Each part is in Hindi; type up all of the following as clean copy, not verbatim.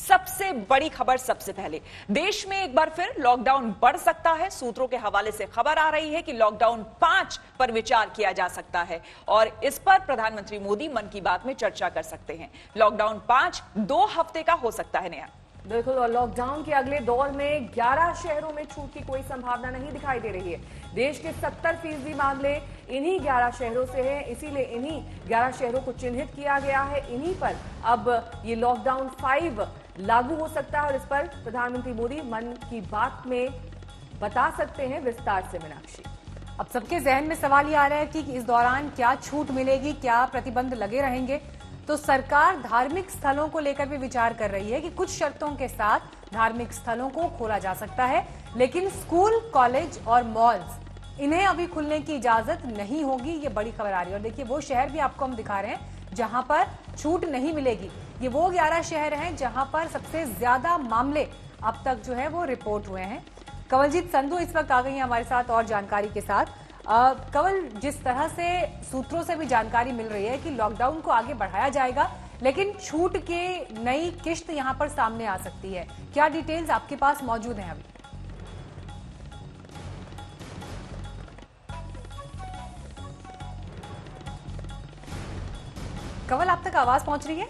सबसे बड़ी खबर सबसे पहले, देश में एक बार फिर लॉकडाउन बढ़ सकता है। सूत्रों के हवाले से खबर आ रही है कि लॉकडाउन 5 पर विचार किया जा सकता है और इस पर प्रधानमंत्री मोदी मन की बात में चर्चा कर सकते हैं। लॉकडाउन 5 2 हफ्ते का हो सकता है। नया बिल्कुल, और लॉकडाउन के अगले दौर में 11 शहरों में छूट की कोई संभावना नहीं दिखाई दे रही है। देश के 70% मामले इन्हीं 11 शहरों से हैं, इसीलिए इन्हीं 11 शहरों को चिन्हित किया गया है। इन्हीं पर अब ये लॉकडाउन 5 लागू हो सकता है और इस पर प्रधानमंत्री मोदी मन की बात में बता सकते हैं विस्तार से। मीनाक्षी, अब सबके जहन में सवाल ये आ रहा है कि इस दौरान क्या छूट मिलेगी, क्या प्रतिबंध लगे रहेंगे। तो सरकार धार्मिक स्थलों को लेकर भी विचार कर रही है कि कुछ शर्तों के साथ धार्मिक स्थलों को खोला जा सकता है, लेकिन स्कूल, कॉलेज और मॉल्स इन्हें अभी खुलने की इजाजत नहीं होगी। ये बड़ी खबर आ रही है और देखिए वो शहर भी आपको हम दिखा रहे हैं जहां पर छूट नहीं मिलेगी। ये वो 11 शहर हैं जहां पर सबसे ज्यादा मामले अब तक जो है वो रिपोर्ट हुए हैं। कंवलजीत संधू इस वक्त आ गई हैं हमारे साथ और जानकारी के साथ। कंवल, जिस तरह से सूत्रों से भी जानकारी मिल रही है कि लॉकडाउन को आगे बढ़ाया जाएगा, लेकिन छूट की नई किश्त यहां पर सामने आ सकती है, क्या डिटेल्स आपके पास मौजूद हैं अभी? कंवल, आप तक आवाज पहुंच रही है?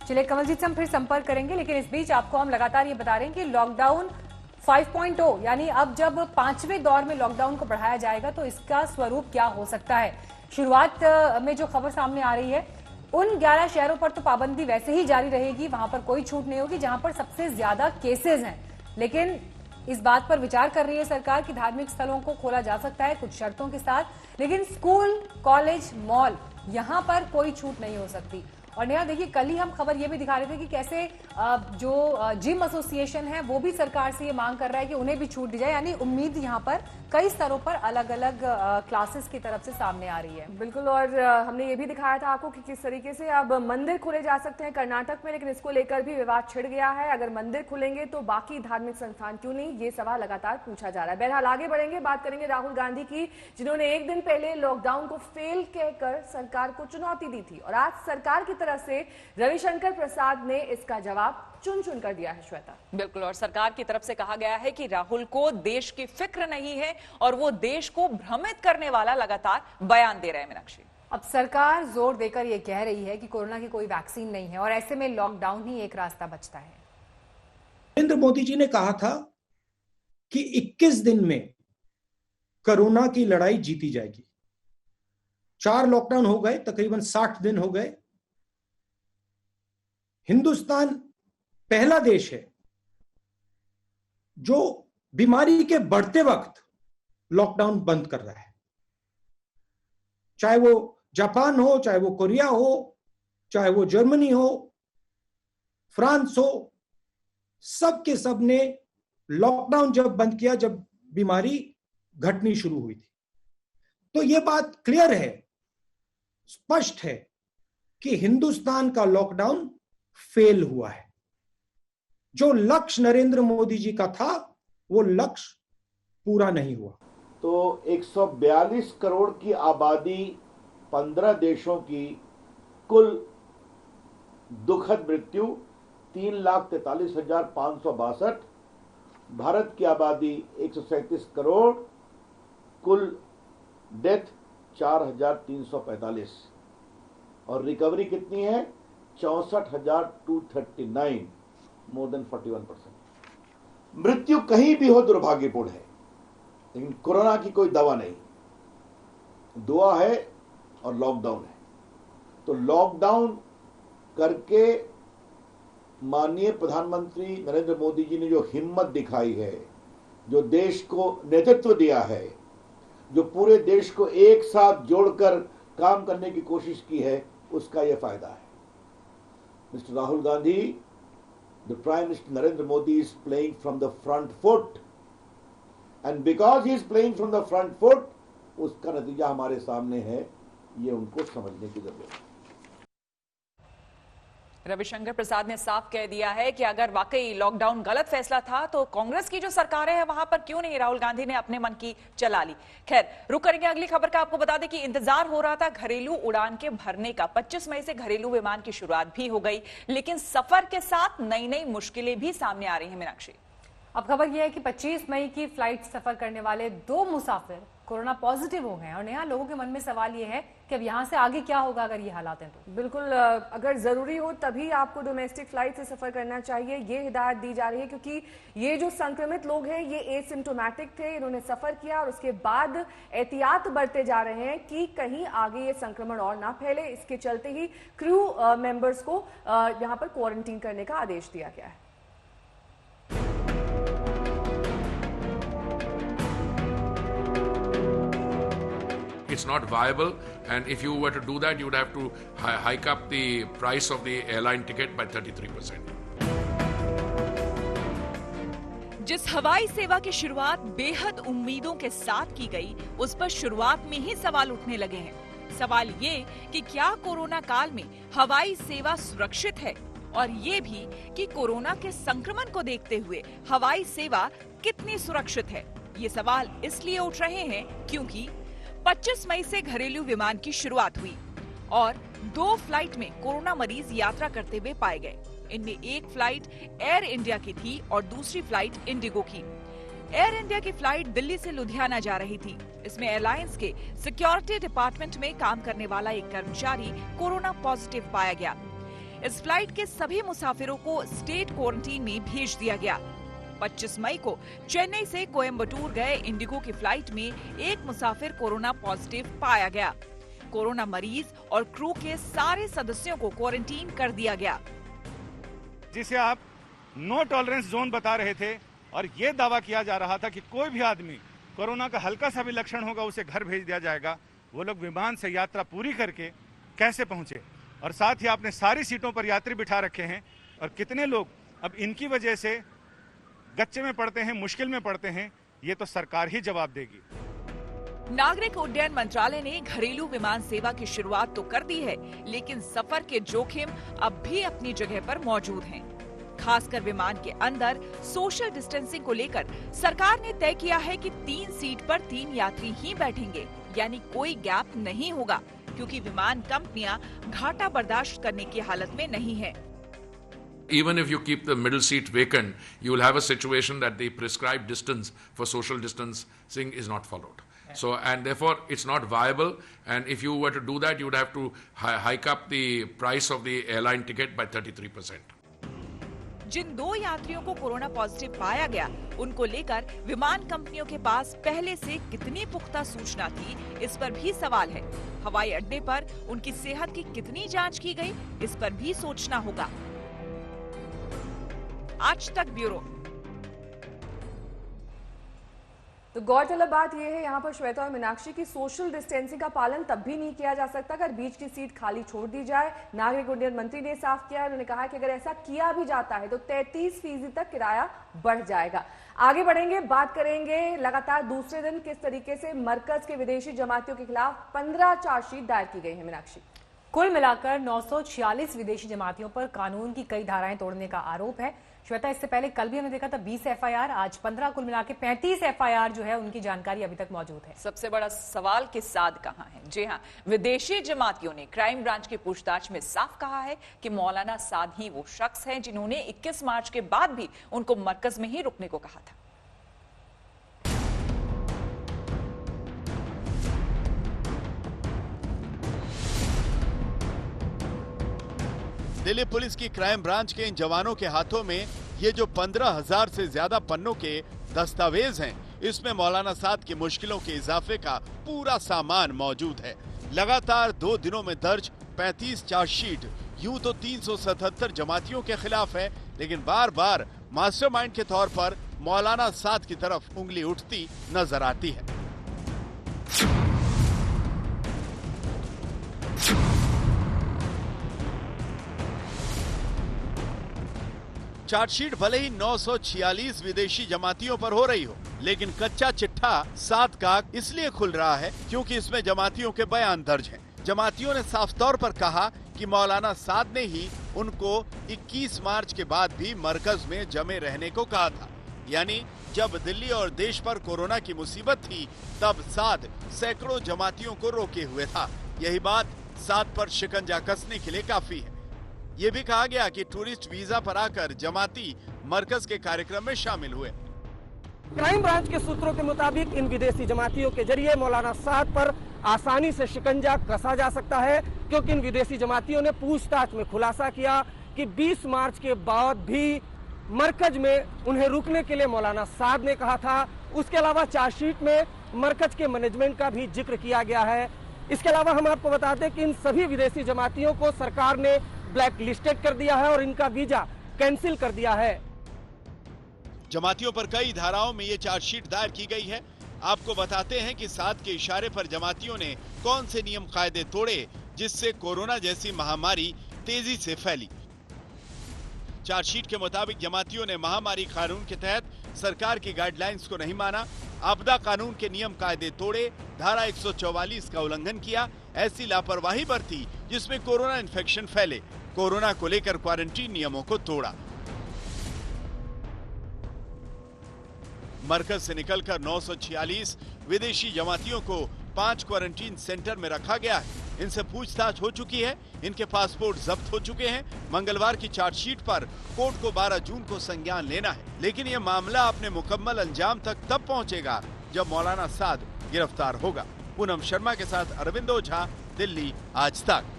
चलिए कंवलजीत से हम फिर संपर्क करेंगे, लेकिन इस बीच आपको हम लगातार ये बता रहे हैं कि लॉकडाउन 5.0 यानी अब जब 5वें दौर में लॉकडाउन को बढ़ाया जाएगा तो इसका स्वरूप क्या हो सकता है। शुरुआत में जो खबर सामने आ रही है, उन 11 शहरों पर तो पाबंदी वैसे ही जारी रहेगी, वहां पर कोई छूट नहीं होगी जहां पर सबसे ज्यादा केसेस हैं। लेकिन इस बात पर विचार कर रही है सरकार कि धार्मिक स्थलों को खोला जा सकता है कुछ शर्तों के साथ, लेकिन स्कूल, कॉलेज, मॉल यहां पर कोई छूट नहीं हो सकती। और नया देखिए, कल ही हम खबर ये भी दिखा रहे थे कि कैसे जो जिम एसोसिएशन है वो भी सरकार से ये मांग कर रहा है कि उन्हें भी छूट दी जाए। यानी उम्मीद यहाँ पर कई स्तरों पर अलग अलग क्लासेस की तरफ से सामने आ रही है। बिल्कुल, और हमने ये भी दिखाया था आपको कि किस तरीके से अब मंदिर खोले जा सकते हैं कर्नाटक में, लेकिन इसको लेकर भी विवाद छिड़ गया है। अगर मंदिर खुलेंगे तो बाकी धार्मिक संस्थान क्यों नहीं, ये सवाल लगातार पूछा जा रहा है। बहरहाल आगे बढ़ेंगे, बात करेंगे राहुल गांधी की, जिन्होंने एक दिन पहले लॉकडाउन को फेल कहकर सरकार को चुनौती दी थी और आज सरकार की तरफ से रविशंकर प्रसाद ने इसका जवाब चुन चुन कर दिया है। श्वेता, बिल्कुल, और सरकार की तरफ से कहा गया है कि राहुल को देश की फिक्र नहीं है और वो देश को भ्रमित करने वाला लगातार बयान दे रहे हैं। मीनाक्षी, अब सरकार जोर देकर यह कह रही है कि कोरोना की कोई वैक्सीन नहीं है और ऐसे में लॉकडाउन ही एक रास्ता बचता है। नरेंद्र मोदी जी ने कहा था कि 21 दिन में कोरोना की लड़ाई जीती जाएगी। 4 लॉकडाउन हो गए, तकरीबन 60 दिन हो गए। हिंदुस्तान पहला देश है जो बीमारी के बढ़ते वक्त लॉकडाउन बंद कर रहा है। चाहे वो जापान हो, चाहे वो कोरिया हो, चाहे वो जर्मनी हो, फ्रांस हो, सब के सब ने लॉकडाउन जब बंद किया, जब बीमारी घटनी शुरू हुई थी। तो यह बात क्लियर है, स्पष्ट है कि हिंदुस्तान का लॉकडाउन फेल हुआ है। जो लक्ष्य नरेंद्र मोदी जी का था वो लक्ष्य पूरा नहीं हुआ। तो 142 करोड़ की आबादी, 15 देशों की कुल दुखद मृत्यु 3,43,562। भारत की आबादी 137 करोड़, कुल डेथ 4,345 और रिकवरी कितनी है 64,239, मोर देन 41%। मृत्यु कहीं भी हो दुर्भाग्यपूर्ण है, लेकिन कोरोना की कोई दवा नहीं, दुआ है और लॉकडाउन है। तो लॉकडाउन करके माननीय प्रधानमंत्री नरेंद्र मोदी जी ने जो हिम्मत दिखाई है, जो देश को नेतृत्व दिया है, जो पूरे देश को एक साथ जोड़कर काम करने की कोशिश की है, उसका यह फायदा है। Mr. Rahul Gandhi, the Prime Minister Narendra Modi is playing from the front foot, and because he is playing from the front foot, उसका नतीजा हमारे सामने है, ये उनको समझने की जरूरत है। रविशंकर प्रसाद ने साफ कह दिया है कि अगर वाकई लॉकडाउन गलत फैसला था तो कांग्रेस की जो सरकारें हैं वहां पर क्यों नहीं राहुल गांधी ने अपने मन की चला ली। खैर, रुक करेंगे अगली खबर का। आपको बता दें कि इंतजार हो रहा था घरेलू उड़ान के भरने का। 25 मई से घरेलू विमान की शुरुआत भी हो गई, लेकिन सफर के साथ नई नई मुश्किलें भी सामने आ रही हैं। मीनाक्षी, अब खबर यह है कि 25 मई की फ्लाइट सफर करने वाले 2 मुसाफिर कोरोना पॉजिटिव हो गए हैं और नया लोगों के मन में सवाल ये है कि अब यहाँ से आगे क्या होगा अगर ये हालात हैं तो। बिल्कुल, अगर जरूरी हो तभी आपको डोमेस्टिक फ्लाइट से सफर करना चाहिए, ये हिदायत दी जा रही है, क्योंकि ये जो संक्रमित लोग हैं ये एसिम्प्टोमेटिक थे, इन्होंने सफर किया और उसके बाद एहतियात बरते जा रहे हैं कि कहीं आगे ये संक्रमण और ना फैले। इसके चलते ही क्रू मेंबर्स को यहाँ पर क्वारंटीन करने का आदेश दिया गया है। It's not viable, and if you were to do that, you would have to hike up the price of the airline ticket by 33%. जिस हवाई सेवा की शुरुआत बेहद उम्मीदों के साथ की गई, उस पर शुरुआत में ही सवाल उठने लगे हैं। सवाल ये कि क्या कोरोना काल में हवाई सेवा सुरक्षित है, और ये भी कि कोरोना के संक्रमण को देखते हुए हवाई सेवा कितनी सुरक्षित है। ये सवाल इसलिए उठ रहे हैं क्योंकि 25 मई से घरेलू विमान की शुरुआत हुई और 2 फ्लाइट में कोरोना मरीज यात्रा करते हुए पाए गए। इनमें एक फ्लाइट एयर इंडिया की थी और दूसरी फ्लाइट इंडिगो की। एयर इंडिया की फ्लाइट दिल्ली से लुधियाना जा रही थी। इसमें एयरलाइंस के सिक्योरिटी डिपार्टमेंट में काम करने वाला एक कर्मचारी कोरोना पॉजिटिव पाया गया। इस फ्लाइट के सभी मुसाफिरों को स्टेट क्वारंटीन में भेज दिया गया। 25 मई को चेन्नई से कोयम्बटूर गए इंडिगो की फ्लाइट में एक मुसाफिर कोरोना पॉजिटिव पाया गया। कोरोना मरीज और क्रू के सारे सदस्यों को क्वारंटीन कर दिया गया। जिसे आप नो टॉलरेंस जोन बता रहे थे और ये दावा किया जा रहा था कि कोई भी आदमी कोरोना का हल्का सा भी लक्षण होगा उसे घर भेज दिया जाएगा, वो लोग विमान से यात्रा पूरी करके कैसे पहुंचे? और साथ ही आपने सारी सीटों पर यात्री बिठा रखे हैं और कितने लोग अब इनकी वजह से गच्चे में पड़ते हैं, मुश्किल में पड़ते हैं, ये तो सरकार ही जवाब देगी। नागरिक उड्डयन मंत्रालय ने घरेलू विमान सेवा की शुरुआत तो कर दी है, लेकिन सफर के जोखिम अब भी अपनी जगह पर मौजूद हैं। खासकर विमान के अंदर सोशल डिस्टेंसिंग को लेकर सरकार ने तय किया है कि 3 सीट पर 3 यात्री ही बैठेंगे, यानी कोई गैप नहीं होगा, क्योंकि विमान कंपनियां घाटा बर्दाश्त करने की हालत में नहीं है। Even if you keep the middle seat vacant, you will have a situation that the prescribed distance for social distancing is not followed. So, and therefore, it's not viable. And if you were to do that, you would have to hike up the price of the airline ticket by 33%. जिन 2 यात्रियों को कोरोना पॉजिटिव पाया गया, उनको लेकर विमान कंपनियों के पास पहले से कितनी पुख्ता सूचना थी, इस पर भी सवाल है। हवाई अड्डे पर उनकी सेहत की कितनी जांच की गई, इस पर भी सोचना होगा। आज तक ब्यूरो। तो गौरतलब बात यह है यहाँ पर श्वेता और मीनाक्षी की सोशल डिस्टेंसिंग का पालन तब भी नहीं किया जा सकता अगर बीच की सीट खाली छोड़ दी जाए। नागरिक उड्डयन मंत्री ने साफ किया, उन्होंने कहा कि अगर ऐसा किया भी जाता है तो 33% तक किराया बढ़ जाएगा। आगे बढ़ेंगे, बात करेंगे लगातार दूसरे दिन किस तरीके से मरकज के विदेशी जमातियों के खिलाफ 15 चार्जशीट दायर की गई है। मीनाक्षी, कुल मिलाकर 946 विदेशी जमातियों पर कानून की कई धाराएं तोड़ने का आरोप है। श्वेता, इससे पहले कल भी हमने देखा था 20 FIR, आज 15, कुल मिलाकर 35 FIR जो है उनकी जानकारी अभी तक मौजूद है। सबसे बड़ा सवाल कि साद कहां है? जी हां, विदेशी जमातियों ने क्राइम ब्रांच की पूछताछ में साफ कहा है कि मौलाना साद ही वो शख्स हैं जिन्होंने 21 मार्च के बाद भी उनको मरकज में ही रुकने को कहा था। दिल्ली पुलिस की क्राइम ब्रांच के इन जवानों के हाथों में ये जो 15,000 से ज्यादा पन्नों के दस्तावेज हैं, इसमें मौलाना साद की मुश्किलों के इजाफे का पूरा सामान मौजूद है। लगातार 2 दिनों में दर्ज 35 चार्जशीट यूं तो 377 जमातियों के खिलाफ है, लेकिन बार बार मास्टरमाइंड के तौर पर मौलाना साद की तरफ उंगली उठती नजर आती है। चार्जशीट भले ही 946 विदेशी जमातियों पर हो रही हो, लेकिन कच्चा चिट्ठा साद का इसलिए खुल रहा है क्योंकि इसमें जमातियों के बयान दर्ज हैं। जमातियों ने साफ तौर पर कहा कि मौलाना साद ने ही उनको 21 मार्च के बाद भी मरकज में जमे रहने को कहा था। यानी जब दिल्ली और देश पर कोरोना की मुसीबत थी तब साद सैकड़ों जमातियों को रोके हुए था। यही बात साद पर शिकंजा कसने के लिए काफी है। ये भी कहा गया कि टूरिस्ट वीजा पर आकर जमाती मरकज के कार्यक्रम में शामिल हुए। क्राइम ब्रांच के सूत्रों के मुताबिक इन विदेशी जमातियों के जरिए मौलाना साद पर आसानी से शिकंजा कसा जा सकता है, क्योंकि इन विदेशी जमातियों ने पूछताछ में खुलासा किया कि 20 मार्च के बाद भी मरकज में उन्हें रुकने के लिए मौलाना साद ने कहा था। उसके अलावा चार्जशीट में मरकज के मैनेजमेंट का भी जिक्र किया गया है। इसके अलावा हम आपको बता दें कि इन सभी विदेशी जमातियों को सरकार ने ब्लैक लिस्टेड कर दिया है और इनका वीजा कैंसिल कर दिया है। जमातियों पर कई धाराओं में ये चार्जशीट दायर की गई है। आपको बताते हैं कि साद के इशारे पर जमातियों ने कौन से नियम कायदे तोड़े जिससे कोरोना जैसी महामारी तेजी से फैली। चार्जशीट के मुताबिक जमातियों ने महामारी कानून के तहत सरकार की गाइडलाइंस को नहीं माना, आपदा कानून के नियम कायदे तोड़े, धारा 144 का उल्लंघन किया, ऐसी लापरवाही बरती जिसमें कोरोना इन्फेक्शन फैले, कोरोना को लेकर क्वारंटीन नियमों को तोड़ा। मरकज से निकलकर 946 विदेशी जमातियों को 5 क्वारंटीन सेंटर में रखा गया है। इनसे पूछताछ हो चुकी है, इनके पासपोर्ट जब्त हो चुके हैं। मंगलवार की चार्जशीट पर कोर्ट को 12 जून को संज्ञान लेना है, लेकिन यह मामला अपने मुकम्मल अंजाम तक तब पहुंचेगा जब मौलाना साद गिरफ्तार होगा। पूनम शर्मा के साथ अरविंद ओझा, दिल्ली आज तक।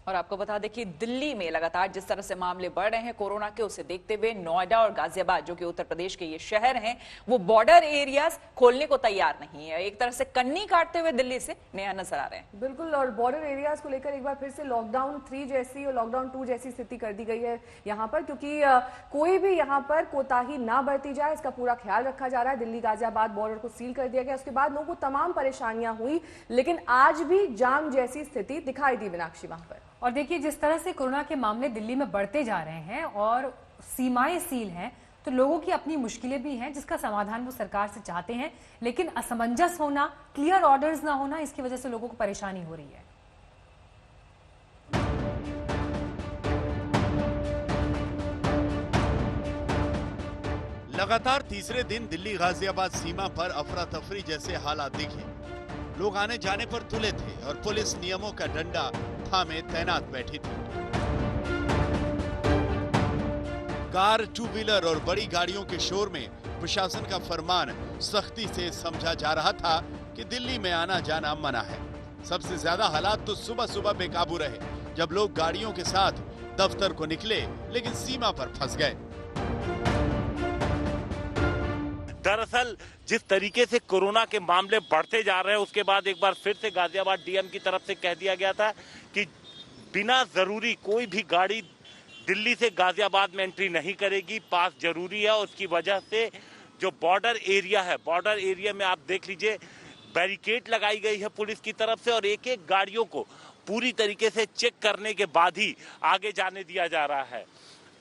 और आपको बता दें कि दिल्ली में लगातार जिस तरह से मामले बढ़ रहे हैं कोरोना के, उसे देखते हुए नोएडा और गाजियाबाद जो कि उत्तर प्रदेश के ये शहर हैं, वो बॉर्डर एरियाज खोलने को तैयार नहीं है। एक तरह से कन्नी काटते हुए दिल्ली से नया नजर आ रहे हैं। बिल्कुल, और बॉर्डर एरियाज को लेकर एक बार फिर से लॉकडाउन 3 जैसी और लॉकडाउन 2 जैसी स्थिति कर दी गई है यहाँ पर, क्योंकि कोई भी यहाँ पर कोताही ना बरती जाए, इसका पूरा ख्याल रखा जा रहा है। दिल्ली गाजियाबाद बॉर्डर को सील कर दिया गया। उसके बाद लोगों को तमाम परेशानियां हुई, लेकिन आज भी जाम जैसी स्थिति दिखाई दी मीनाक्षी वहां पर। और देखिए, जिस तरह से कोरोना के मामले दिल्ली में बढ़ते जा रहे हैं और सीमाएं सील हैं, तो लोगों की अपनी मुश्किलें भी हैं जिसका समाधान वो सरकार से चाहते हैं, लेकिन असमंजस होना, क्लियर ऑर्डर्स ना होना, इसकी वजह से लोगों को परेशानी हो रही है। लगातार तीसरे दिन दिल्ली गाजियाबाद सीमा पर अफरा तफरी जैसे हालात दिखे। लोग आने जाने पर तुले थे और पुलिस नियमों का डंडा थामे तैनात बैठी थी। कार, टू व्हीलर और बड़ी गाड़ियों के शोर में प्रशासन का फरमान सख्ती से समझा जा रहा था कि दिल्ली में आना जाना मना है। सबसे ज्यादा हालात तो सुबह सुबह बेकाबू रहे, जब लोग गाड़ियों के साथ दफ्तर को निकले लेकिन सीमा पर फंस गए। दरअसल जिस तरीके से कोरोना के मामले बढ़ते जा रहे हैं, उसके बाद एक बार फिर से गाजियाबाद डीएम की तरफ से कह दिया गया था कि बिना जरूरी कोई भी गाड़ी दिल्ली से गाजियाबाद में एंट्री नहीं करेगी, पास जरूरी है। उसकी वजह से जो बॉर्डर एरिया है, बॉर्डर एरिया में आप देख लीजिए बैरिकेड लगाई गई है पुलिस की तरफ से और एक एक गाड़ियों को पूरी तरीके से चेक करने के बाद ही आगे जाने दिया जा रहा है।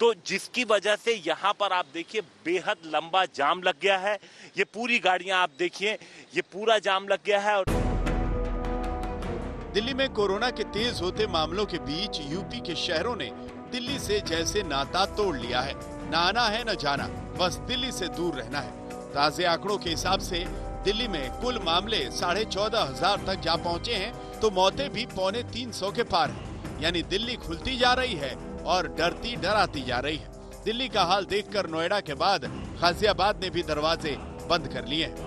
तो जिसकी वजह से यहाँ पर आप देखिए बेहद लंबा जाम लग गया है। ये पूरी गाड़ियां आप देखिए, ये पूरा जाम लग गया है। दिल्ली में कोरोना के तेज होते मामलों के बीच यूपी के शहरों ने दिल्ली से जैसे नाता तोड़ लिया है। न आना है न जाना, बस दिल्ली से दूर रहना है। ताजे आंकड़ों के हिसाब से दिल्ली में कुल मामले 14,500 तक जा पहुंचे हैं, तो मौतें भी 250 के पार हैं। यानी दिल्ली खुलती जा रही है और डरती डराती जा रही है। दिल्ली का हाल देखकर नोएडा के बाद गाजियाबाद ने भी दरवाजे बंद कर लिए हैं।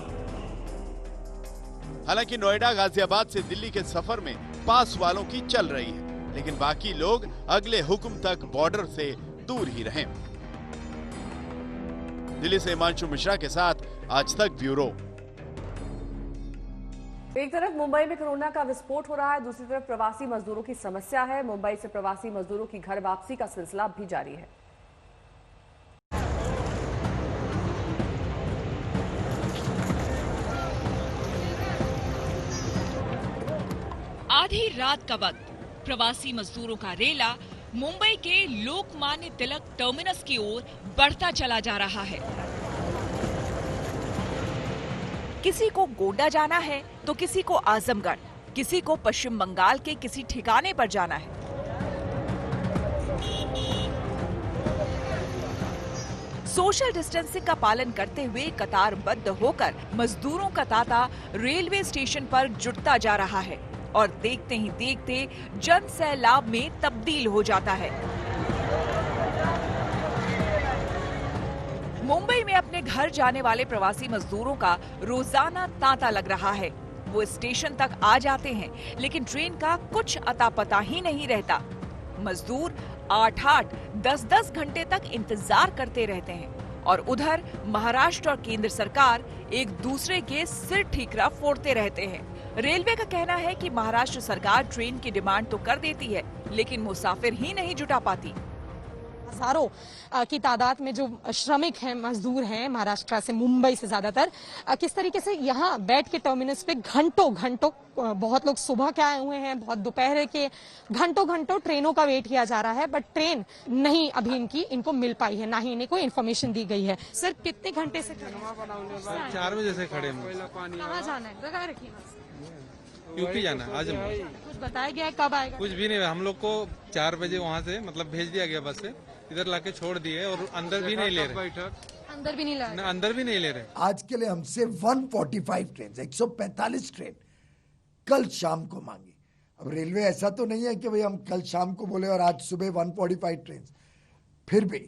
हालांकि नोएडा गाजियाबाद से दिल्ली के सफर में पास वालों की चल रही है, लेकिन बाकी लोग अगले हुक्म तक बॉर्डर से दूर ही रहें। दिल्ली से हिमांशु मिश्रा के साथ आज तक ब्यूरो। एक तरफ मुंबई में कोरोना का विस्फोट हो रहा है, दूसरी तरफ प्रवासी मजदूरों की समस्या है। मुंबई से प्रवासी मजदूरों की घर वापसी का सिलसिला भी जारी है। आधी रात का वक्त प्रवासी मजदूरों का रेला मुंबई के लोकमान्य तिलक टर्मिनस की ओर बढ़ता चला जा रहा है। किसी को गोंडा जाना है तो किसी को आजमगढ़, किसी को पश्चिम बंगाल के किसी ठिकाने पर जाना है। सोशल डिस्टेंसिंग का पालन करते हुए कतारबद्ध होकर मजदूरों का तांता रेलवे स्टेशन पर जुटता जा रहा है और देखते ही देखते जन सैलाब में तब्दील हो जाता है। मुंबई में अपने घर जाने वाले प्रवासी मजदूरों का रोजाना तांता लग रहा है। वो स्टेशन तक आ जाते हैं, लेकिन ट्रेन का कुछ अता पता ही नहीं रहता। मजदूर 8-8, 10-10 घंटे तक इंतजार करते रहते हैं और उधर महाराष्ट्र और केंद्र सरकार एक दूसरे के सिर ठीकरा फोड़ते रहते हैं। रेलवे का कहना है कि महाराष्ट्र सरकार ट्रेन की डिमांड तो कर देती है, लेकिन मुसाफिर ही नहीं जुटा पाती। हजारों की तादाद में जो श्रमिक हैं, मजदूर हैं महाराष्ट्र से, मुंबई से ज्यादातर, किस तरीके से यहाँ बैठ के टर्मिनस पे घंटों बहुत लोग सुबह के आए हुए हैं, बहुत दोपहर के घंटों ट्रेनों का वेट किया जा रहा है, बट ट्रेन नहीं अभी इनको मिल पाई है, ना ही इन्हें कोई इन्फॉर्मेशन दी गई है। सर कितने घंटे से खड़े हैं? 4 बजे से खड़े हैं। कहाँ जाना है? बता रखिए। यूपी जाना है। आज कुछ बताया गया है कब आएगा? कुछ भी नहीं, हम लोग को 4 बजे वहाँ से मतलब भेज दिया गया, बस से इधर लाके छोड़ दिए और अंदर भी नहीं ले रहे। अंदर भी नहीं ले रहे। आज के लिए हमसे 145 ट्रेन, 145 ट्रेन कल शाम को मांगी। अब रेलवे ऐसा तो नहीं है कि भाई हम कल शाम को बोले और आज सुबह 145 ट्रेन। फिर भी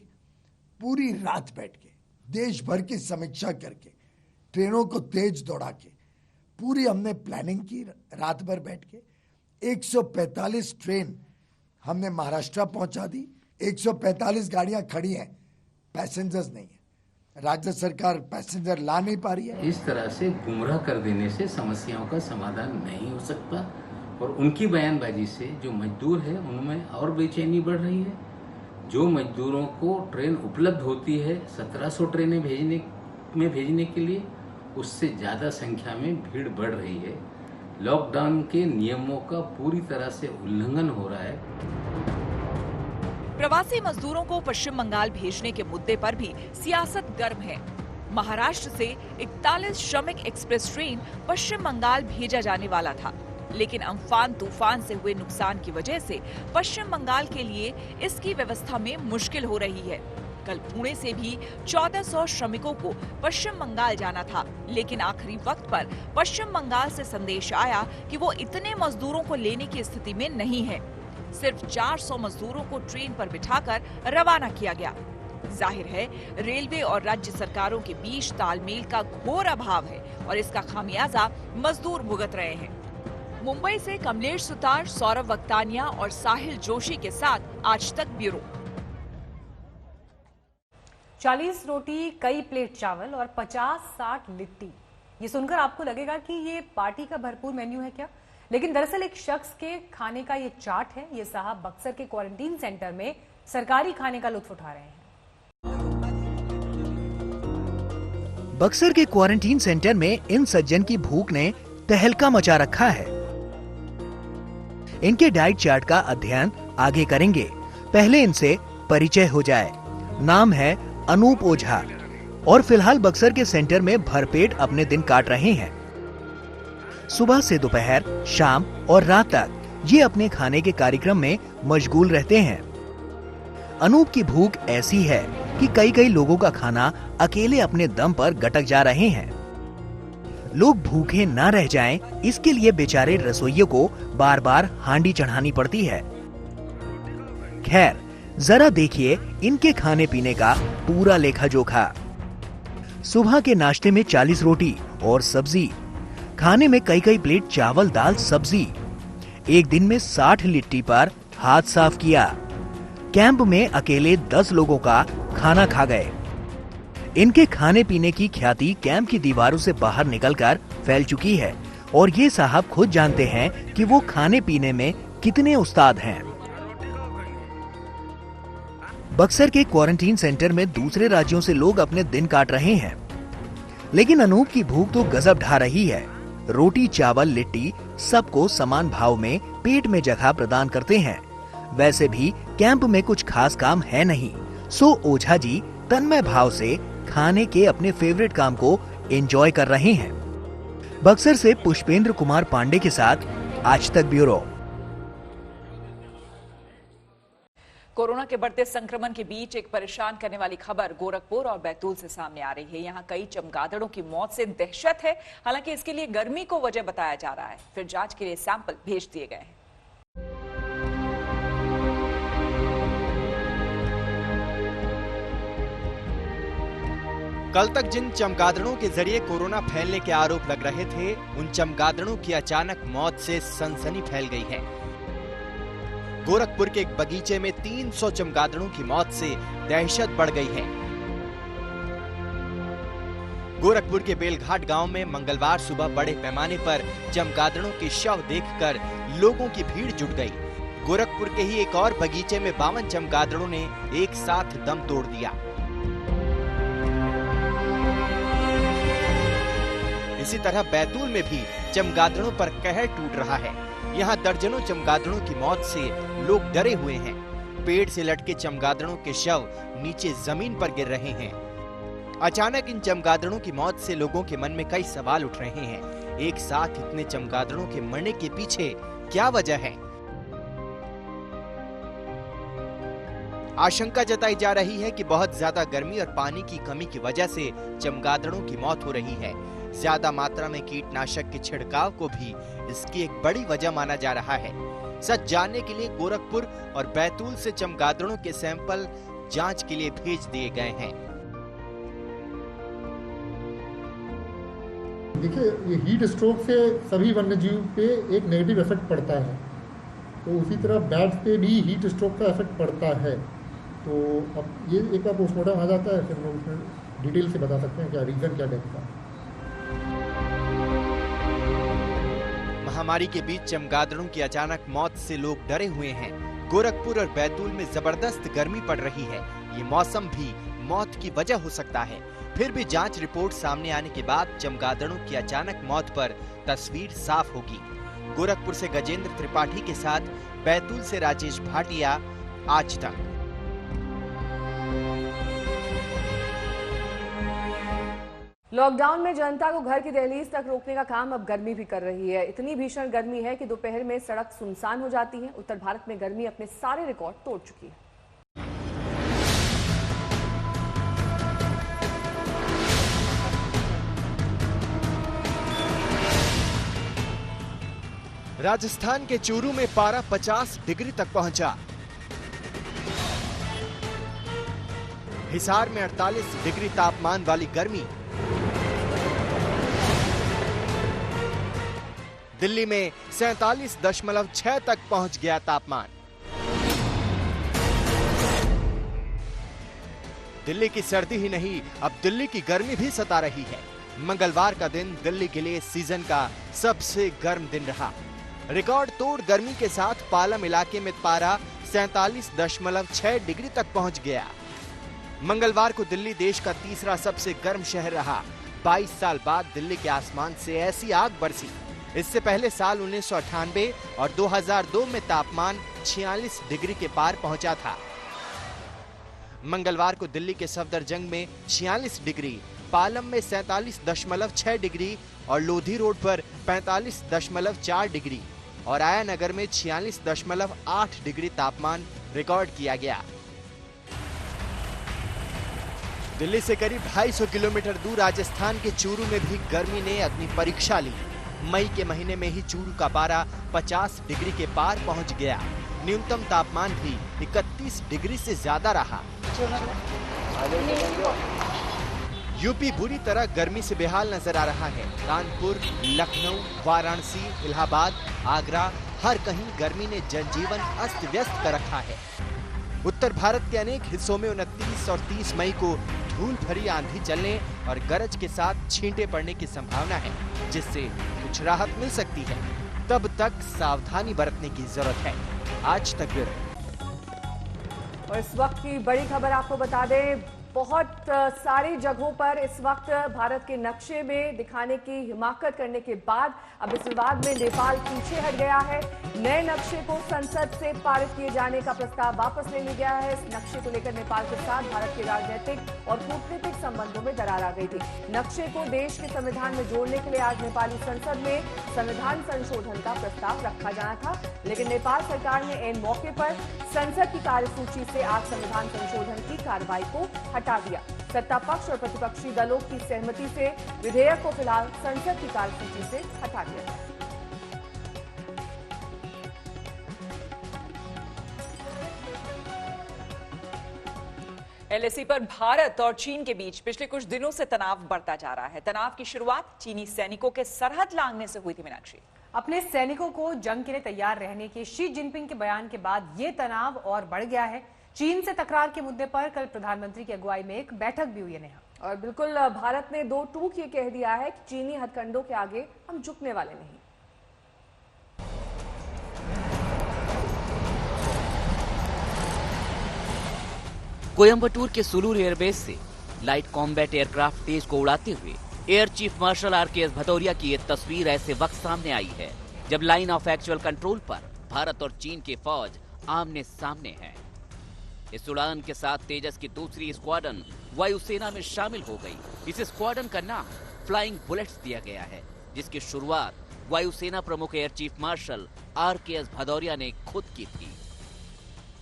पूरी रात बैठ के देश भर की समीक्षा करके ट्रेनों को तेज दौड़ा के पूरी हमने प्लानिंग की, रात भर बैठ के 145 ट्रेन हमने महाराष्ट्र पहुंचा दी। 145 गाड़ियां खड़ी हैं, पैसेंजर्स नहीं है। राज्य सरकार पैसेंजर ला नहीं पा रही है। इस तरह से गुमराह कर देने से समस्याओं का समाधान नहीं हो सकता और उनकी बयानबाजी से जो मजदूर है उनमें और बेचैनी बढ़ रही है। जो मजदूरों को ट्रेन उपलब्ध होती है 1700 ट्रेनें भेजने के लिए, उससे ज़्यादा संख्या में भीड़ बढ़ रही है। लॉकडाउन के नियमों का पूरी तरह से उल्लंघन हो रहा है। प्रवासी मजदूरों को पश्चिम बंगाल भेजने के मुद्दे पर भी सियासत गर्म है। महाराष्ट्र से 41 श्रमिक एक्सप्रेस ट्रेन पश्चिम बंगाल भेजा जाने वाला था, लेकिन अम्फान तूफान से हुए नुकसान की वजह से पश्चिम बंगाल के लिए इसकी व्यवस्था में मुश्किल हो रही है। कल पुणे से भी 1400 श्रमिकों को पश्चिम बंगाल जाना था, लेकिन आखिरी वक्त पर पश्चिम बंगाल से संदेश आया कि वो इतने मजदूरों को लेने की स्थिति में नहीं है। सिर्फ 400 मजदूरों को ट्रेन पर बिठाकर रवाना किया गया। जाहिर है रेलवे और राज्य सरकारों के बीच तालमेल का घोर अभाव है और इसका खामियाजा मजदूर भुगत रहे हैं। मुंबई से कमलेश सुतार, सौरभ वक्तानिया और साहिल जोशी के साथ आज तक ब्यूरो। 40 रोटी, कई प्लेट चावल और 50-60 लिट्टी। ये सुनकर आपको लगेगा कि ये पार्टी का भरपूर मेन्यू है क्या? लेकिन दरअसल एक शख्स के खाने का ये चार्ट है। ये साहब बक्सर के क्वारंटीन सेंटर में सरकारी खाने का लुत्फ उठा रहे हैं। बक्सर के क्वारंटीन सेंटर में इन सज्जन की भूख ने तहलका मचा रखा है। इनके डाइट चार्ट का अध्ययन आगे करेंगे, पहले इनसे परिचय हो जाए। नाम है अनूप ओझा और फिलहाल बक्सर के सेंटर में भरपेट अपने दिन काट रहे हैं। सुबह से दोपहर, शाम और रात तक ये अपने खाने के कार्यक्रम में मशगूल रहते हैं। अनूप की भूख ऐसी है कि कई लोगों का खाना अकेले अपने दम पर गटक जा रहे हैं। लोग भूखे ना रह जाएं, इसके लिए बेचारे रसोइयों को बार बार हांडी चढ़ानी पड़ती है। खैर, जरा देखिए इनके खाने पीने का पूरा लेखा जोखा। सुबह के नाश्ते में 40 रोटी और सब्जी, खाने में कई प्लेट चावल दाल सब्जी, एक दिन में 60 लिट्टी पर हाथ साफ किया। कैंप में अकेले 10 लोगों का खाना खा गए। इनके खाने पीने की ख्याति कैंप की दीवारों से बाहर निकलकर फैल चुकी है और ये साहब खुद जानते हैं कि वो खाने पीने में कितने उस्ताद हैं। बक्सर के क्वारंटीन सेंटर में दूसरे राज्यों से लोग अपने दिन काट रहे हैं, लेकिन अनूप की भूख तो गजब ढा रही है। रोटी, चावल, लिट्टी सबको समान भाव में पेट में जगह प्रदान करते हैं। वैसे भी कैंप में कुछ खास काम है नहीं, सो ओझा जी तन्मय भाव से खाने के अपने फेवरेट काम को एंजॉय कर रहे हैं। बक्सर से पुष्पेंद्र कुमार पांडे के साथ आज तक ब्यूरो। कोरोना के बढ़ते संक्रमण के बीच एक परेशान करने वाली खबर गोरखपुर और बैतूल से सामने आ रही है। यहाँ कई चमगादड़ों की मौत से दहशत है। हालांकि इसके लिए गर्मी को वजह बताया जा रहा है। फिर जांच के लिए सैंपल भेज दिए गए हैं। कल तक जिन चमगादड़ों के जरिए कोरोना फैलने के आरोप लग रहे थे, उन चमगादड़ों की अचानक मौत से सनसनी फैल गई है। गोरखपुर के एक बगीचे में 300 चमगादड़ों की मौत से दहशत बढ़ गई है। गोरखपुर के बेलघाट गांव में मंगलवार सुबह बड़े पैमाने पर चमगादड़ों के शव देखकर लोगों की भीड़ जुट गई। गोरखपुर के ही एक और बगीचे में 52 चमगादड़ों ने एक साथ दम तोड़ दिया। इसी तरह बैतूल में भी चमगादड़ों पर कहर टूट रहा है। यहाँ दर्जनों चमगादड़ों की मौत से लोग डरे हुए हैं। पेड़ से लटके चमगादड़ों के शव नीचे जमीन पर गिर रहे हैं। अचानक इन चमगादड़ों की मौत से लोगों के मन में कई सवाल उठ रहे हैं। एक साथ इतने चमगादड़ों के मरने के पीछे क्या वजह है? आशंका जताई जा रही है कि बहुत ज्यादा गर्मी और पानी की कमी की वजह से चमगादड़ों की मौत हो रही है। ज्यादा मात्रा में कीटनाशक के छिड़काव को भी इसकी एक बड़ी वजह माना जा रहा है। सच जानने के लिए गोरखपुर और बैतूल से चमगादड़ों के सैंपल जांच के लिए भेज दिए गए हैं। देखिए, ये हीट स्ट्रोक से सभी वन्यजीव पे एक नेगेटिव इफेक्ट पड़ता है, तो उसी तरह बैट्स पे भी हीट स्ट्रोक का इफेक्ट पड़ता है। तो अब ये एक बार पोस्टमार्टम आ जाता है, फिर हम उसमें डिटेल से बता सकते हैं क्या रीजन क्या डेथ का। महामारी के बीच चमगादड़ों की अचानक मौत से लोग डरे हुए हैं। गोरखपुर और बैतूल में जबरदस्त गर्मी पड़ रही है। ये मौसम भी मौत की वजह हो सकता है। फिर भी जांच रिपोर्ट सामने आने के बाद चमगादड़ों की अचानक मौत पर तस्वीर साफ होगी। गोरखपुर से गजेंद्र त्रिपाठी के साथ बैतूल से राजेश भाटिया, आज तक। लॉकडाउन में जनता को घर की दहलीज तक रोकने का काम अब गर्मी भी कर रही है। इतनी भीषण गर्मी है कि दोपहर में सड़क सुनसान हो जाती है। उत्तर भारत में गर्मी अपने सारे रिकॉर्ड तोड़ चुकी है। राजस्थान के चूरू में पारा 50 डिग्री तक पहुंचा। हिसार में 48 डिग्री तापमान वाली गर्मी। दिल्ली में 47.6 तक पहुंच गया तापमान। दिल्ली की सर्दी ही नहीं, अब दिल्ली की गर्मी भी सता रही है। मंगलवार का दिन दिल्ली के लिए सीजन का सबसे गर्म दिन रहा। रिकॉर्ड तोड़ गर्मी के साथ पालम इलाके में पारा 47.6 डिग्री तक पहुंच गया। मंगलवार को दिल्ली देश का तीसरा सबसे गर्म शहर रहा। 22 साल बाद दिल्ली के आसमान से ऐसी आग बरसी। इससे पहले साल 1998 और 2002 में तापमान 46 डिग्री के पार पहुंचा था। मंगलवार को दिल्ली के सफदरजंग में 46 डिग्री, पालम में 47.6 डिग्री और लोधी रोड पर 45.4 डिग्री और आया नगर में 46.8 डिग्री तापमान रिकॉर्ड किया गया। दिल्ली से करीब 250 किलोमीटर दूर राजस्थान के चूरू में भी गर्मी ने अपनी परीक्षा ली। मई के महीने में ही चूरू का पारा 50 डिग्री के पार पहुंच गया। न्यूनतम तापमान भी 31 डिग्री से ज्यादा रहा। यूपी बुरी तरह गर्मी से बेहाल नजर आ रहा है। कानपुर, लखनऊ, वाराणसी, इलाहाबाद, आगरा, हर कहीं गर्मी ने जनजीवन अस्त व्यस्त कर रखा है। उत्तर भारत के अनेक हिस्सों में 29 और 30 मई को धूल भरी आंधी चलने और गरज के साथ छींटे पड़ने की संभावना है, जिससे कुछ राहत मिल सकती है। तब तक सावधानी बरतने की जरूरत है। आज तक ब्यूरो। और इस वक्त की बड़ी खबर आपको बता दें, बहुत सारी जगहों पर इस वक्त भारत के नक्शे में दिखाने की हिमाकत करने के बाद अब इस विवाद में नेपाल पीछे हट गया है। नए नक्शे को संसद से पारित किए जाने का प्रस्ताव वापस ले लिया गया है। इस नक्शे को लेकर नेपाल के साथ भारत के राजनीतिक और कूटनीतिक संबंधों में दरार आ गई थी। नक्शे को देश के संविधान में जोड़ने के लिए आज नेपाली संसद में संविधान संशोधन का प्रस्ताव रखा जाना था, लेकिन नेपाल सरकार ने ऐन मौके पर संसद की कार्यसूची से आज संविधान संशोधन की कार्रवाई को हटा दिया। सत्ता पक्ष और प्रतिपक्षी दलों की सहमति से विधेयक को फिलहाल संसद की कार्यसूची से हटा दिया गया। एलएसी पर भारत और चीन के बीच पिछले कुछ दिनों से तनाव बढ़ता जा रहा है। तनाव की शुरुआत चीनी सैनिकों के सरहद लांघने से हुई थी। मीनाक्षी, अपने सैनिकों को जंग के लिए तैयार रहने के शी जिनपिंग के बयान के बाद ये तनाव और बढ़ गया है। चीन से तकरार के मुद्दे पर कल प्रधानमंत्री की अगुवाई में एक बैठक भी हुई है। नेहा, और बिल्कुल भारत ने 2 टूक ये कह दिया है कि चीनी हथकंडों के आगे हम झुकने वाले नहीं। कोयंबटूर के सुलूर एयरबेस से लाइट कॉम्बैट एयरक्राफ्ट तेज को उड़ाते हुए air chief marshal RKS Bhadauria की ये तस्वीर ऐसे वक्त सामने आई है जब लाइन ऑफ एक्चुअल कंट्रोल पर भारत और चीन की फौज आमने सामने है। इस उड़ान के साथ तेजस की दूसरी स्क्वाड्रन वायुसेना में शामिल हो गई। इस स्क्वाड्रन का नाम फ्लाइंग बुलेट्स दिया गया है, जिसकी शुरुआत वायुसेना प्रमुख air chief marshal RKS Bhadauria ने खुद की थी।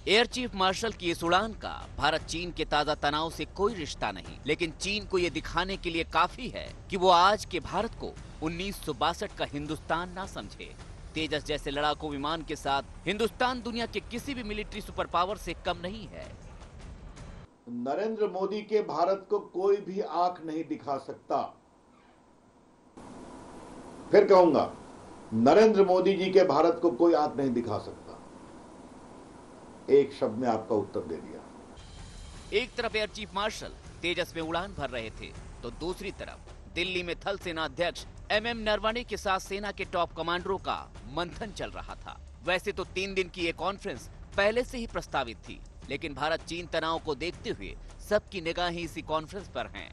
एयर चीफ मार्शल की इस उड़ान का भारत चीन के ताजा तनाव से कोई रिश्ता नहीं, लेकिन चीन को यह दिखाने के लिए काफी है कि वो आज के भारत को 1962 का हिंदुस्तान ना समझे। तेजस जैसे लड़ाकू विमान के साथ हिंदुस्तान दुनिया के किसी भी मिलिट्री सुपर पावर से कम नहीं है। नरेंद्र मोदी के भारत को कोई भी आंख नहीं दिखा सकता। फिर कहूंगा, नरेंद्र मोदी जी के भारत को कोई आंख नहीं दिखा सकता। एक शब्द में आपका उत्तर दे दिया। एक तरफ एयर चीफ मार्शल तेजस में उड़ान भर रहे थे, तो दूसरी तरफ दिल्ली में थल सेना अध्यक्ष एमएम नरवणे के साथ सेना के टॉप कमांडरों का मंथन चल रहा था। वैसे तो 3 दिन की ये कॉन्फ्रेंस पहले से ही प्रस्तावित थी, लेकिन भारत चीन तनाव को देखते हुए सबकी निगाहें इसी कॉन्फ्रेंस पर हैं।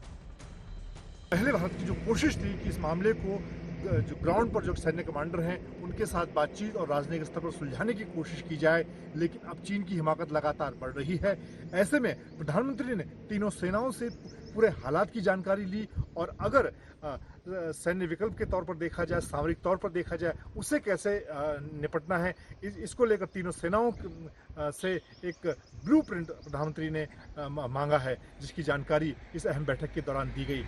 पहले भारत की जो कोशिश थी कि इस मामले को जो ग्राउंड पर जो सैन्य कमांडर हैं उनके साथ बातचीत और राजनीतिक स्तर पर सुलझाने की कोशिश की जाए, लेकिन अब चीन की हिमाकत लगातार बढ़ रही है। ऐसे में प्रधानमंत्री ने तीनों सेनाओं से पूरे हालात की जानकारी ली और अगर सैन्य विकल्प के तौर पर देखा जाए, सामरिक तौर पर देखा जाए, उससे कैसे निपटना है, इसको लेकर तीनों सेनाओं से एक ब्लूप्रिंट प्रधानमंत्री ने मांगा है, जिसकी जानकारी इस अहम बैठक के दौरान दी गई।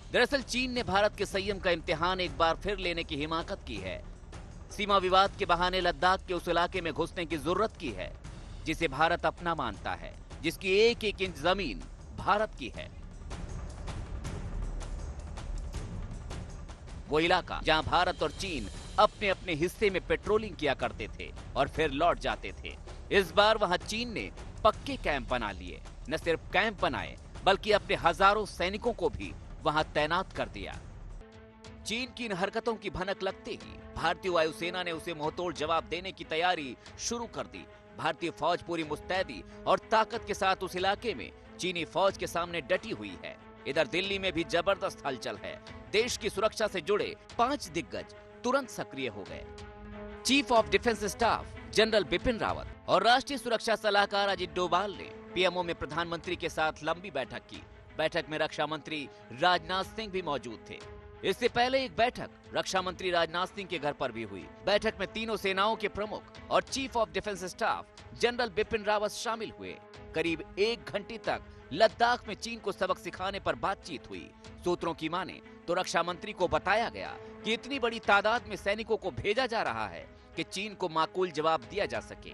दरअसल चीन ने भारत के संयम का इम्तिहान एक बार फिर लेने की हिमाकत की है। सीमा विवाद के बहाने लद्दाख के उस इलाके में घुसने की जरूरत की है जिसे भारत अपना मानता है, जिसकी एक एक इंच जमीन भारत की है। वो इलाका जहां भारत और चीन अपने अपने हिस्से में पेट्रोलिंग किया करते थे और फिर लौट जाते थे। इस बार वहां चीन ने पक्के कैंप बना लिए। न सिर्फ कैंप बनाए बल्कि अपने हजारों सैनिकों को भी वहां तैनात कर दिया। चीन की इन हरकतों की भनक लगते ही भारतीय वायुसेना ने उसे मुंहतोड़ जवाब देने की तैयारी शुरू कर दी। भारतीय फौज पूरी मुस्तैदी और ताकत के साथ उस इलाके में चीनी फौज के सामने डटी हुई है। इधर दिल्ली में भी जबरदस्त हलचल है। देश की सुरक्षा से जुड़े 5 दिग्गज तुरंत सक्रिय हो गए। Chief of defence staff general Bipin Rawat और राष्ट्रीय सुरक्षा सलाहकार अजित डोभाल ने पीएमओ में प्रधानमंत्री के साथ लंबी बैठक की। बैठक में रक्षा मंत्री राजनाथ सिंह भी मौजूद थे। इससे पहले एक बैठक रक्षा मंत्री राजनाथ सिंह के घर पर भी हुई। बैठक में तीनों सेनाओं के प्रमुख और chief of defence staff general Bipin Rawat शामिल हुए। करीब 1 घंटे तक लद्दाख में चीन को सबक सिखाने पर बातचीत हुई। सूत्रों की माने तो रक्षा मंत्री को बताया गया कि इतनी बड़ी तादाद में सैनिकों को भेजा जा रहा है कि चीन को माकूल जवाब दिया जा सके।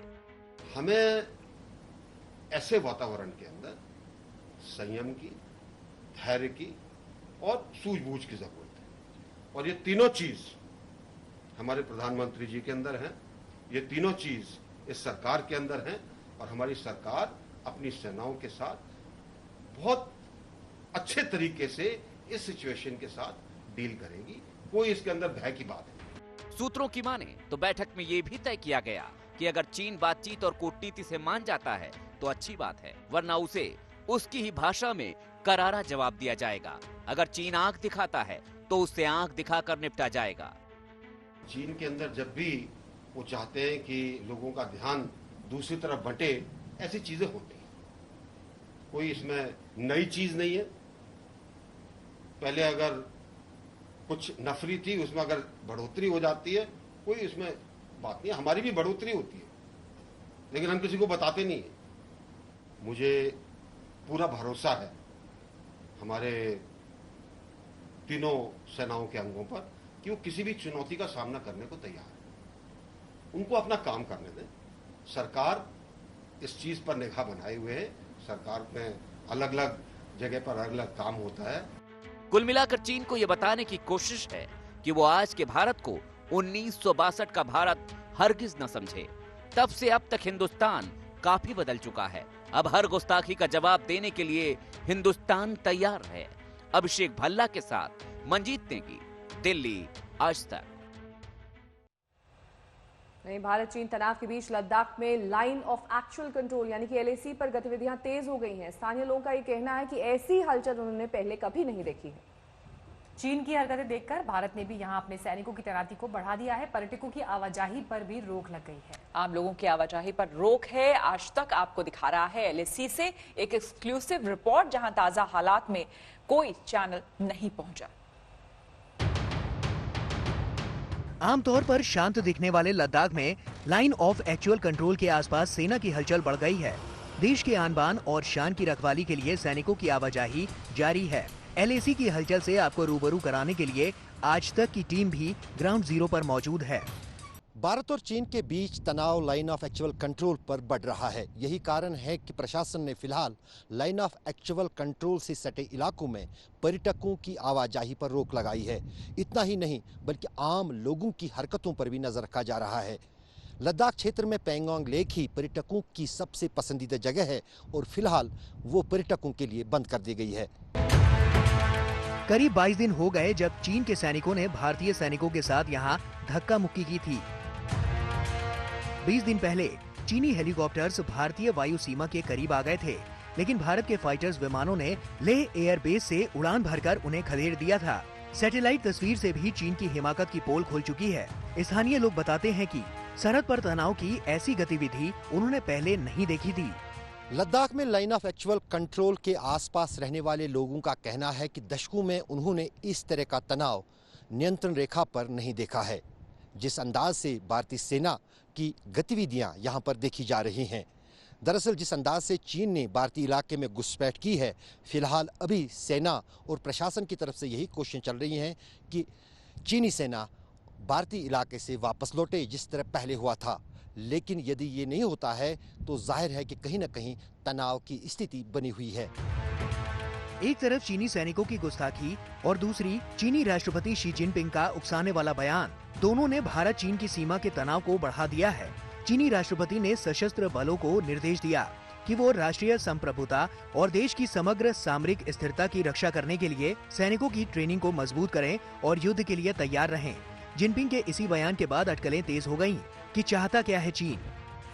हमें ऐसे वातावरण के अंदर संयम की, धैर्य की और सूझबूझ की जरूरत है और ये तीनों चीज हमारे प्रधानमंत्री जी के अंदर हैं। ये तीनों चीज इस सरकार के अंदर हैं और हमारी सरकार अपनी सेनाओं के साथ बहुत अच्छे तरीके से इस सिचुएशन के साथ डील करेगी। कोई इसके अंदर भय की बात नहीं। सूत्रों की माने तो बैठक में ये भी तय किया गया कि अगर चीन बातचीत और कूटनीति से मान जाता है तो अच्छी बात है, वरना उसे उसकी ही भाषा में करारा जवाब दिया जाएगा। अगर चीन आंख दिखाता है तो उससे आंख दिखाकर निपटा जाएगा। चीन के अंदर जब भी वो चाहते हैं कि लोगों का ध्यान दूसरी तरफ बंटे, ऐसी चीजें होती हैं। कोई इसमें नई चीज नहीं है। पहले अगर कुछ नफरी थी, उसमें अगर बढ़ोतरी हो जाती है, कोई इसमें बात नहीं है। हमारी भी बढ़ोतरी होती है, लेकिन हम किसी को बताते नहीं है। मुझे पूरा भरोसा है हमारे तीनों सेनाओं के अंगों पर कि वो किसी भी चुनौती का सामना करने को तैयार है। उनको अपना काम करने दें। सरकार इस चीज पर निगाह बनाए हुए है। सरकार में अलग अलग जगह पर अलग अलग काम होता है। कुल मिलाकर चीन को यह बताने की कोशिश है कि वो आज के भारत को 1962 का भारत हरगिज न समझे। तब से अब तक हिंदुस्तान काफी बदल चुका है। अब हर गुस्ताखी का जवाब देने के लिए हिंदुस्तान तैयार है। अभिषेक भल्ला के साथ मंजीत नेगी, दिल्ली, आज तक। वहीं भारत चीन तनाव के बीच लद्दाख में लाइन ऑफ एक्चुअल कंट्रोल यानी कि LAC पर गतिविधियां तेज हो गई हैं। स्थानीय लोगों का ये कहना है कि ऐसी हलचल उन्होंने पहले कभी नहीं देखी है। चीन की हरकतें देखकर भारत ने भी यहां अपने सैनिकों की तैनाती को बढ़ा दिया है। पर्यटकों की आवाजाही पर भी रोक लग गई है। आम लोगों की आवाजाही पर रोक है। आज तक आपको दिखा रहा है LAC से एक एक्सक्लूसिव रिपोर्ट, जहां ताजा हालात में कोई चैनल नहीं पहुंचा। आमतौर पर शांत दिखने वाले लद्दाख में लाइन ऑफ एक्चुअल कंट्रोल के आसपास सेना की हलचल बढ़ गई है। देश के आन बान और शान की रखवाली के लिए सैनिकों की आवाजाही जारी है। LAC की हलचल से आपको रूबरू कराने के लिए आज तक की टीम भी ग्राउंड जीरो पर मौजूद है। भारत और चीन के बीच तनाव लाइन ऑफ एक्चुअल कंट्रोल पर बढ़ रहा है। यही कारण है कि प्रशासन ने फिलहाल लाइन ऑफ एक्चुअल कंट्रोल से सटे इलाकों में पर्यटकों की आवाजाही पर रोक लगाई है। इतना ही नहीं बल्कि आम लोगों की हरकतों पर भी नजर रखा जा रहा है। लद्दाख क्षेत्र में पेंगोंग लेक ही पर्यटकों की सबसे पसंदीदा जगह है और फिलहाल वो पर्यटकों के लिए बंद कर दी गई है। करीब 22 दिन हो गए जब चीन के सैनिकों ने भारतीय सैनिकों के साथ यहाँ धक्का मुक्की की थी। 20 दिन पहले चीनी हेलीकॉप्टर्स भारतीय वायु सीमा के करीब आ गए थे, लेकिन भारत के फाइटर्स विमानों ने लेह एयरबेस से उड़ान भरकर उन्हें खदेड़ दिया था। सैटेलाइट तस्वीर से भी चीन की हिमाकत की पोल खुल चुकी है। स्थानीय लोग बताते हैं कि सरहद पर तनाव की ऐसी गतिविधि उन्होंने पहले नहीं देखी थी। लद्दाख में लाइन ऑफ एक्चुअल कंट्रोल के आसपास रहने वाले लोगों का कहना है कि दशकों में उन्होंने इस तरह का तनाव नियंत्रण रेखा पर नहीं देखा है। जिस अंदाज से भारतीय सेना की गतिविधियां यहां पर देखी जा रही हैं, दरअसल जिस अंदाज से चीन ने भारतीय इलाके में घुसपैठ की है, फिलहाल अभी सेना और प्रशासन की तरफ से यही कोशिशें चल रही हैं कि चीनी सेना भारतीय इलाके से वापस लौटे जिस तरह पहले हुआ था। लेकिन यदि ये नहीं होता है तो जाहिर है कि कहीं न कहीं तनाव की स्थिति बनी हुई है। एक तरफ चीनी सैनिकों की गुस्ताखी और दूसरी चीनी राष्ट्रपति शी जिनपिंग का उकसाने वाला बयान, दोनों ने भारत चीन की सीमा के तनाव को बढ़ा दिया है। चीनी राष्ट्रपति ने सशस्त्र बलों को निर्देश दिया कि वो राष्ट्रीय संप्रभुता और देश की समग्र सामरिक स्थिरता की रक्षा करने के लिए सैनिकों की ट्रेनिंग को मजबूत करें और युद्ध के लिए तैयार रहें। जिनपिंग के इसी बयान के बाद अटकलें तेज हो गईं कि चाहता क्या है चीन।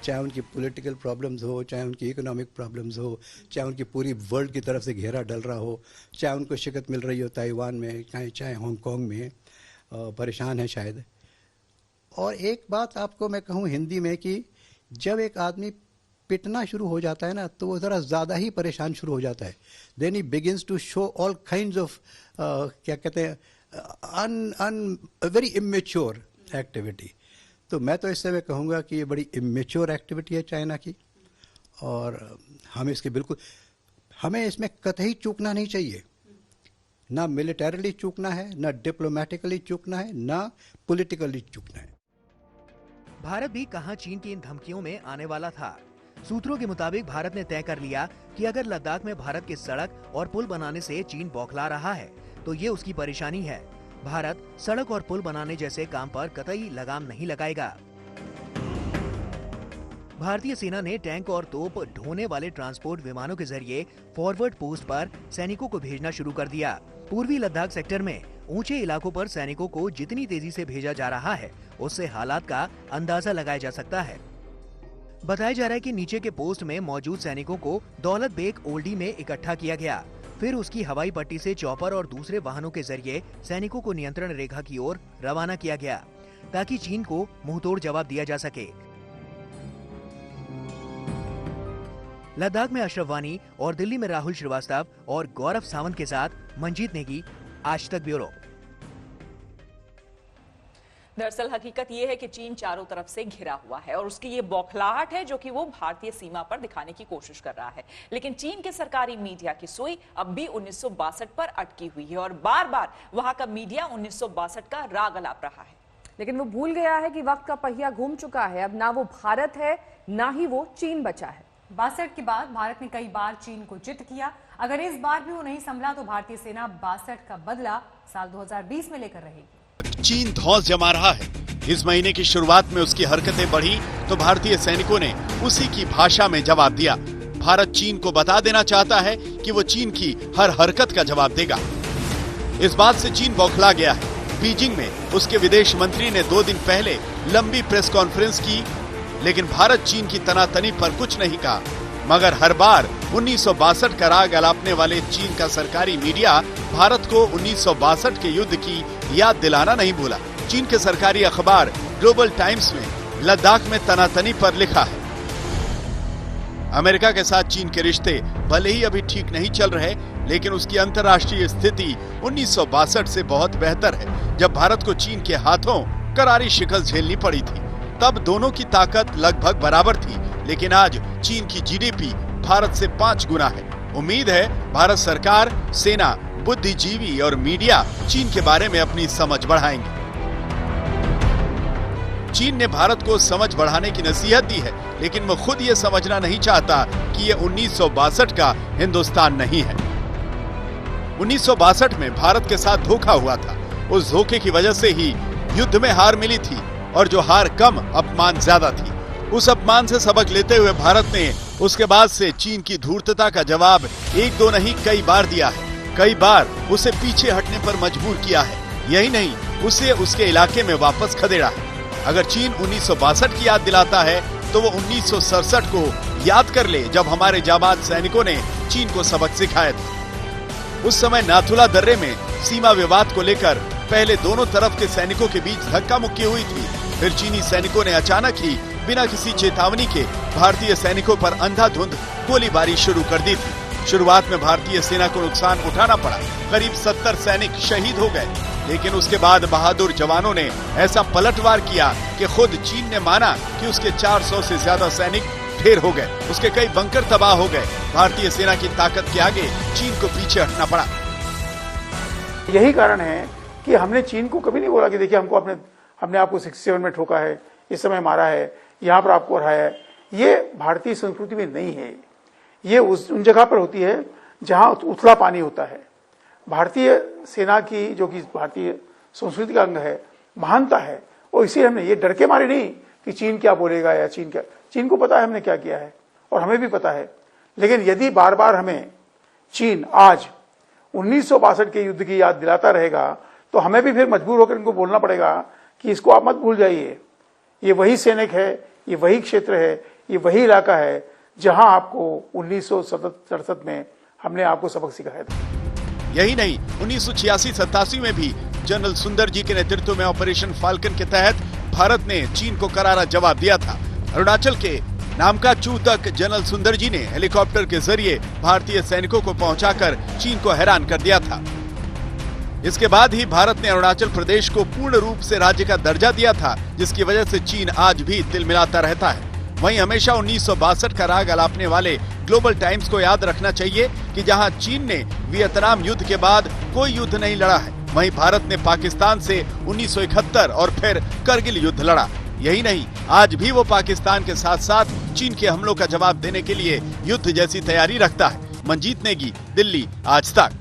चाहे उनकी पॉलिटिकल प्रॉब्लम्स हो, चाहे उनकी इकोनॉमिक प्रॉब्लम्स हो, चाहे उनकी पूरी वर्ल्ड की तरफ से घेरा डल रहा हो, चाहे उनको शिकत मिल रही हो ताइवान में, चाहे हांगकांग में, परेशान है शायद। और एक बात आपको मैं कहूँ हिंदी में कि जब एक आदमी पिटना शुरू हो जाता है ना तो वो ज़रा ज़्यादा ही परेशान शुरू हो जाता है। Then he begins to show all kinds of क्या कहते हैं वेरी इमेच्योर एक्टिविटी। तो मैं तो इससे मैं कहूँगा कि ये बड़ी इमेच्योर एक्टिविटी है चाइना की, और हमें इसमें कतई चूकना नहीं चाहिए। ना मिलिटरीली चूकना है, ना डिप्लोमेटिकली चूकना है, ना पॉलिटिकली चूकना है। भारत भी कहां चीन की इन धमकियों में आने वाला था। सूत्रों के मुताबिक भारत ने तय कर लिया कि अगर लद्दाख में भारत के सड़क और पुल बनाने से चीन बौखला रहा है तो ये उसकी परेशानी है। भारत सड़क और पुल बनाने जैसे काम पर कतई लगाम नहीं लगाएगा। भारतीय सेना ने टैंक और तोप ढोने वाले ट्रांसपोर्ट विमानों के जरिए फॉरवर्ड पोस्ट पर सैनिकों को भेजना शुरू कर दिया। पूर्वी लद्दाख सेक्टर में ऊंचे इलाकों पर सैनिकों को जितनी तेजी से भेजा जा रहा है, उससे हालात का अंदाजा लगाया जा सकता है। बताया जा रहा है कि नीचे के पोस्ट में मौजूद सैनिकों को दौलत बेग ओल्डी में इकट्ठा किया गया। फिर उसकी हवाई पट्टी से चॉपर और दूसरे वाहनों के जरिए सैनिकों को नियंत्रण रेखा की ओर रवाना किया गया, ताकि चीन को मुंहतोड़ जवाब दिया जा सके। लद्दाख में अशरफ वानी और दिल्ली में राहुल श्रीवास्तव और गौरव सावंत के साथ मंजीत नेगी, आज तक ब्यूरो। दरअसल हकीकत यह है कि चीन चारों तरफ से घिरा हुआ है और उसकी ये बौखलाहट है जो कि वो भारतीय सीमा पर दिखाने की कोशिश कर रहा है। लेकिन चीन के सरकारी मीडिया की सुई अब भी 1962 पर अटकी हुई है और बार बार वहां का मीडिया 1962 का राग अलाप रहा है। लेकिन वो भूल गया है कि वक्त का पहिया घूम चुका है। अब ना वो भारत है, ना ही वो चीन बचा है। 62 के बाद भारत ने कई बार चीन को चित किया। अगर इस बार भी वो नहीं संभला तो भारतीय सेना 62 का बदला साल 2020 में लेकर रहेगी। चीन धौंस जमा रहा है। इस महीने की शुरुआत में उसकी हरकतें बढ़ी तो भारतीय सैनिकों ने उसी की भाषा में जवाब दिया। भारत चीन को बता देना चाहता है कि वो चीन की हर हरकत का जवाब देगा। इस बात से चीन बौखला गया है। बीजिंग में उसके विदेश मंत्री ने 2 दिन पहले लंबी प्रेस कॉन्फ्रेंस की, लेकिन भारत चीन की तनातनी पर कुछ नहीं कहा। मगर हर बार 1962 का राग अलापने वाले चीन का सरकारी मीडिया भारत को 1962 के युद्ध की याद दिलाना नहीं भूला। चीन के सरकारी अखबार ग्लोबल टाइम्स में लद्दाख में तनातनी पर लिखा है, अमेरिका के साथ चीन के रिश्ते भले ही अभी ठीक नहीं चल रहे, लेकिन उसकी अंतर्राष्ट्रीय स्थिति 1962 से बहुत बेहतर है, जब भारत को चीन के हाथों करारी शिकस्त झेलनी पड़ी थी। तब दोनों की ताकत लगभग बराबर थी, लेकिन आज चीन की जीडीपी भारत से 5 गुना है। उम्मीद है भारत सरकार, सेना, बुद्धिजीवी और मीडिया चीन के बारे में अपनी समझ बढ़ाएंगे। चीन ने भारत को समझ बढ़ाने की नसीहत दी है, लेकिन वो खुद ये समझना नहीं चाहता कि ये 1962 का हिंदुस्तान नहीं है। 1962 में भारत के साथ धोखा हुआ था। उस धोखे की वजह से ही युद्ध में हार मिली थी, और जो हार कम, अपमान ज्यादा थी। उस अपमान से सबक लेते हुए भारत ने उसके बाद से चीन की धूर्तता का जवाब 1-2 नहीं कई बार दिया है। कई बार उसे पीछे हटने पर मजबूर किया है। यही नहीं, उसे उसके इलाके में वापस खदेड़ा है। अगर चीन 1962 की याद दिलाता है तो वो 1967 को याद कर ले, जब हमारे जाबाज सैनिकों ने चीन को सबक सिखाया था। उस समय नाथुला दर्रे में सीमा विवाद को लेकर पहले दोनों तरफ के सैनिकों के बीच धक्का मुक्की हुई थी। फिर चीनी सैनिकों ने अचानक ही बिना किसी चेतावनी के भारतीय सैनिकों पर अंधाधुंध गोलीबारी शुरू कर दी थी। शुरुआत में भारतीय सेना को नुकसान उठाना पड़ा, करीब 70 सैनिक शहीद हो गए, लेकिन उसके बाद बहादुर जवानों ने ऐसा पलटवार किया कि खुद चीन ने माना कि उसके 400 से ज्यादा सैनिक ढेर हो गए, उसके कई बंकर तबाह हो गए। भारतीय सेना की ताकत के आगे चीन को पीछे हटना पड़ा। यही कारण है कि हमने चीन को कभी नहीं बोला कि देखिए हमने आपको 67 में ठोका है, इस समय मारा है, यहाँ पर आपको हराया है। ये भारतीय संस्कृति में नहीं है। ये उन जगह पर होती है जहाँ उथला पानी होता है। भारतीय सेना की, जो कि भारतीय संस्कृति का अंग है, महानता है, और इसीलिए हमने ये डर के मारे नहीं कि चीन क्या बोलेगा या चीन को पता है हमने क्या किया है और हमें भी पता है। लेकिन यदि बार बार हमें चीन आज 1962 के युद्ध की याद दिलाता रहेगा तो हमें भी फिर मजबूर होकर इनको बोलना पड़ेगा कि इसको आप मत भूल जाइए। ये वही सैनिक है, ये वही क्षेत्र है, ये वही इलाका है जहां आपको 1967 में हमने आपको सबक सिखाया था। यही नहीं, 1986-87 में भी जनरल सुंदर जी के नेतृत्व में ऑपरेशन फाल्कन के तहत भारत ने चीन को करारा जवाब दिया था। अरुणाचल के नामकाचू तक जनरल सुंदर जी ने हेलीकॉप्टर के जरिए भारतीय सैनिकों को पहुंचाकर चीन को हैरान कर दिया था। इसके बाद ही भारत ने अरुणाचल प्रदेश को पूर्ण रूप से राज्य का दर्जा दिया था, जिसकी वजह से चीन आज भी तिलमिलाता रहता है। वहीं हमेशा 1962 का राग अलापने वाले ग्लोबल टाइम्स को याद रखना चाहिए कि जहां चीन ने वियतनाम युद्ध के बाद कोई युद्ध नहीं लड़ा है, वहीं भारत ने पाकिस्तान से 1971 और फिर करगिल युद्ध लड़ा। यही नहीं, आज भी वो पाकिस्तान के साथ साथ चीन के हमलों का जवाब देने के लिए युद्ध जैसी तैयारी रखता है। मंजीत नेगी, दिल्ली, आज तक।